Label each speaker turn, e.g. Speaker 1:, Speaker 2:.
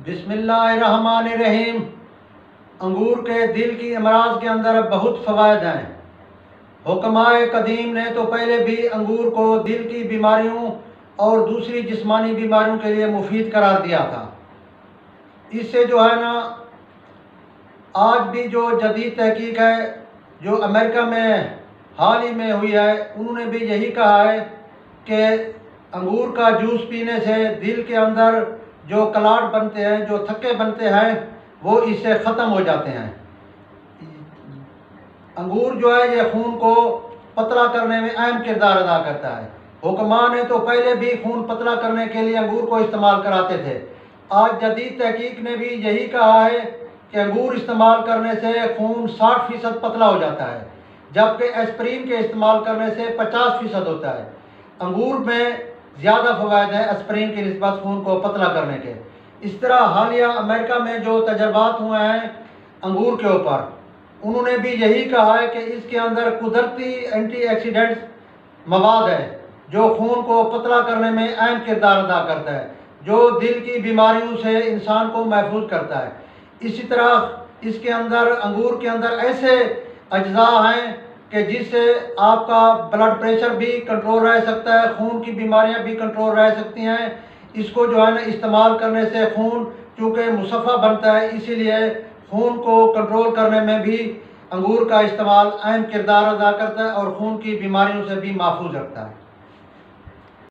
Speaker 1: बिस्मिल्लाहिर्रहमानिर्रहीम। अंगूर के दिल की अमराज के अंदर बहुत फ़वाइद हैं। हुक्माए कदीम ने तो पहले भी अंगूर को दिल की बीमारियों और दूसरी जिस्मानी बीमारियों के लिए मुफीद करार दिया था। इससे जो है ना, आज भी जो जदीद तहकीक है जो अमेरिका में हाल ही में हुई है, उन्होंने भी यही कहा है कि अंगूर का जूस पीने से दिल के अंदर जो कलाट बनते हैं, जो थक्के बनते हैं, वो इससे ख़त्म हो जाते हैं। अंगूर जो है ये खून को पतला करने में अहम किरदार अदा करता है। हुक्मा ने तो पहले भी खून पतला करने के लिए अंगूर को इस्तेमाल कराते थे। आज जदीद तहकीक ने भी यही कहा है कि अंगूर इस्तेमाल करने से खून 60% पतला हो जाता है, जबकि एस्प्रिन के इस्तेमाल करने से 50% होता है। अंगूर में ज़्यादा फ़वाइद हैं एस्प्रिन की निस्बत खून को पतला करने के। इस तरह हालिया अमेरिका में जो तजर्बात हुए हैं अंगूर के ऊपर, उन्होंने भी यही कहा है कि इसके अंदर कुदरती एंटीऑक्सीडेंट्स मवाद है जो खून को पतला करने में अहम किरदार अदा करता है, जो दिल की बीमारियों से इंसान को महफूज करता है। इसी तरह इसके अंदर अंगूर के अंदर ऐसे अज्जा हैं कि जिससे आपका ब्लड प्रेशर भी कंट्रोल रह सकता है, खून की बीमारियां भी कंट्रोल रह सकती हैं। इसको जो है ना इस्तेमाल करने से खून चूँकि मुसफ़ा बनता है, इसीलिए खून को कंट्रोल करने में भी अंगूर का इस्तेमाल अहम किरदार अदा करता है और खून की बीमारियों से भी महफूज रखता है।